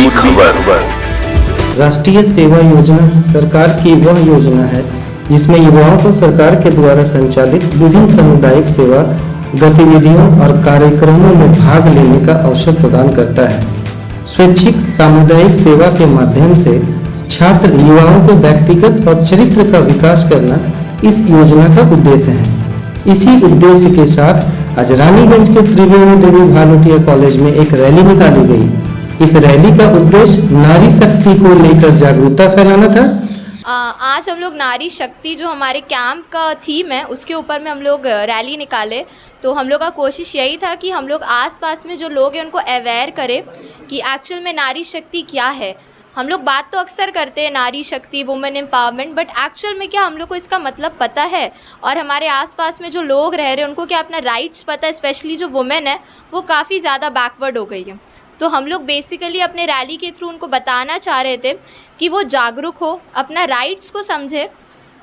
पूर्वी खबर। राष्ट्रीय सेवा योजना सरकार की वह योजना है जिसमें युवाओं को सरकार के द्वारा संचालित विभिन्न सामुदायिक सेवा गतिविधियों और कार्यक्रमों में भाग लेने का अवसर प्रदान करता है। स्वैच्छिक सामुदायिक सेवा के माध्यम से छात्र युवाओं के व्यक्तिगत और चरित्र का विकास करना इस योजना का उद्देश्य है। इसी उद्देश्य के साथ आज रानीगंज के त्रिवेणी देवी भानुटिया कॉलेज में एक रैली निकाली गई। इस रैली का उद्देश्य नारी शक्ति को लेकर जागरूकता फैलाना था। आज हम लोग नारी शक्ति जो हमारे कैंप का थीम है उसके ऊपर में हम लोग रैली निकाले। तो हम लोग का कोशिश यही था कि हम लोग आसपास में जो लोग हैं उनको अवेयर करें कि एक्चुअल में नारी शक्ति क्या है। हम लोग बात तो अक्सर करते हैं नारी शक्ति, वुमेन एम्पावरमेंट, बट एक्चुअल में क्या हम लोग को इसका मतलब पता है? और हमारे आसपास में जो लोग रह रहे हैं उनको क्या अपना राइट्स पता है? स्पेशली जो वुमेन है वो काफ़ी ज़्यादा बैकवर्ड हो गई है। तो हम लोग बेसिकली अपने रैली के थ्रू उनको बताना चाह रहे थे कि वो जागरूक हो, अपना राइट्स को समझे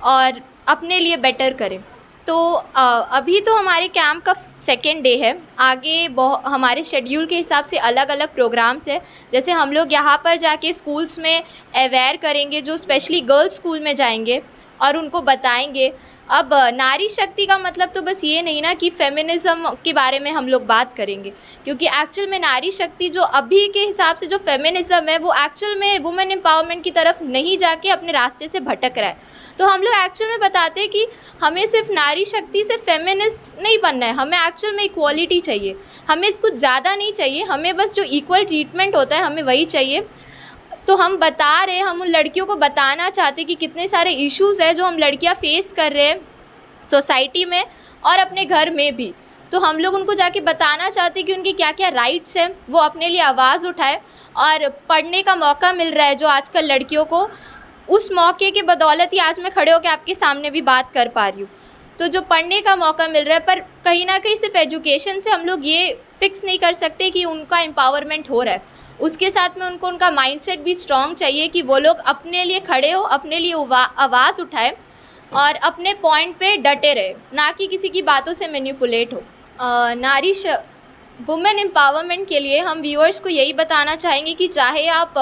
और अपने लिए बेटर करें। तो अभी तो हमारे कैंप का सेकेंड डे है। आगे हमारे शेड्यूल के हिसाब से अलग अलग प्रोग्राम्स है। जैसे हम लोग यहाँ पर जाके स्कूल्स में अवेयर करेंगे, जो स्पेशली गर्ल्स स्कूल में जाएंगे और उनको बताएंगे। अब नारी शक्ति का मतलब तो बस ये नहीं ना कि फेमिनिज़म के बारे में हम लोग बात करेंगे, क्योंकि एक्चुअल में नारी शक्ति जो अभी के हिसाब से जो फेमिनिज़म है वो एक्चुअल में वुमेन एम्पावरमेंट की तरफ नहीं जाके अपने रास्ते से भटक रहा है। तो हम लोग एक्चुअल में बताते हैं कि हमें सिर्फ नारी शक्ति से फेमिनिस्ट नहीं बनना है, हमें एक्चुअल में इक्वालिटी चाहिए, हमें कुछ ज़्यादा नहीं चाहिए, हमें बस जो इक्वल ट्रीटमेंट होता है हमें वही चाहिए। तो हम बता रहे, हम उन लड़कियों को बताना चाहते कि कितने सारे इश्यूज़ हैं जो हम लड़कियां फेस कर रहे हैं सोसाइटी में और अपने घर में भी। तो हम लोग उनको जाके बताना चाहते कि उनके क्या क्या राइट्स हैं, वो अपने लिए आवाज़ उठाए। और पढ़ने का मौका मिल रहा है जो आजकल लड़कियों को, उस मौके के बदौलत ही आज मैं खड़े होकर आपके सामने भी बात कर पा रही हूँ। तो जो पढ़ने का मौका मिल रहा है, पर कहीं ना कहीं सिर्फ एजुकेशन से हम लोग ये फिक्स नहीं कर सकते कि उनका एम्पावरमेंट हो रहा है। उसके साथ में उनको उनका माइंडसेट भी स्ट्रॉन्ग चाहिए कि वो लोग अपने लिए खड़े हो, अपने लिए आवाज़ उठाए और अपने पॉइंट पे डटे रहे, ना कि किसी की बातों से मैनिपुलेट हो। वुमेन एम्पावरमेंट के लिए हम व्यूअर्स को यही बताना चाहेंगे कि चाहे आप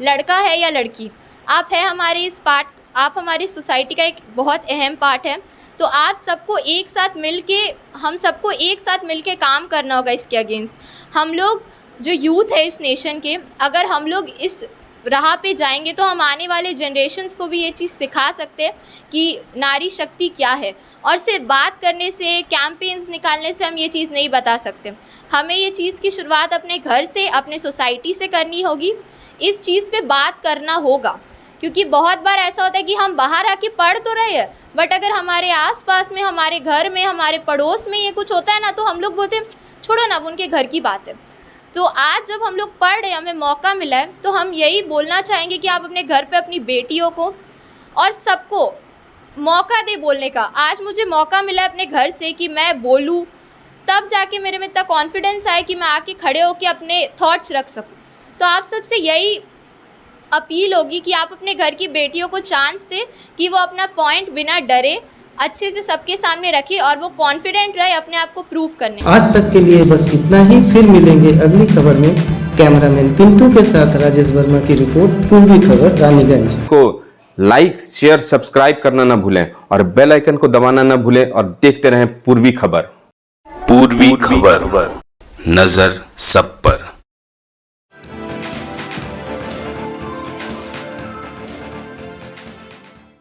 लड़का है या लड़की, आप है हमारे इस पार्ट, आप हमारी सोसाइटी का एक बहुत अहम पार्ट है। तो आप सबको एक साथ मिलके, हम सबको एक साथ मिलके काम करना होगा इसके अगेंस्ट। हम लोग जो यूथ है इस नेशन के, अगर हम लोग इस राह पे जाएंगे तो हम आने वाले जनरेशन्स को भी ये चीज़ सिखा सकते हैं कि नारी शक्ति क्या है। और सिर्फ बात करने से, कैंपेन्स निकालने से हम ये चीज़ नहीं बता सकते। हमें ये चीज़ की शुरुआत अपने घर से, अपने सोसाइटी से करनी होगी। इस चीज़ पे बात करना होगा, क्योंकि बहुत बार ऐसा होता है कि हम बाहर आके पढ़ तो रहे हैं, बट अगर हमारे आसपास में, हमारे घर में, हमारे पड़ोस में ये कुछ होता है ना, तो हम लोग बोलते हैं छोड़ो ना, वो उनके घर की बात है। तो आज जब हम लोग पढ़ रहे हैं, हमें मौका मिला है, तो हम यही बोलना चाहेंगे कि आप अपने घर पे अपनी बेटियों को और सबको मौका दे बोलने का। आज मुझे मौका मिला है अपने घर से कि मैं बोलूँ, तब जाके मेरे में इतना कॉन्फिडेंस आए कि मैं आके खड़े होकर अपने थॉट्स रख सकूँ। तो आप सबसे यही अपील होगी कि आप अपने घर की बेटियों को चांस दें कि वो अपना पॉइंट बिना डरे अच्छे से सबके सामने रखे और वो कॉन्फिडेंट रहे अपने आप को प्रूव करने। आज तक के लिए बस इतना ही, फिर मिलेंगे अगली खबर में। कैमरामैन पिंटू के साथ राजेश वर्मा की रिपोर्ट, पूर्वी खबर, रानीगंज। को लाइक, शेयर, सब्सक्राइब करना ना भूलें और बेल आइकन को दबाना ना भूलें और देखते रहें पूर्वी खबर। पूर्वी खबर, नजर सब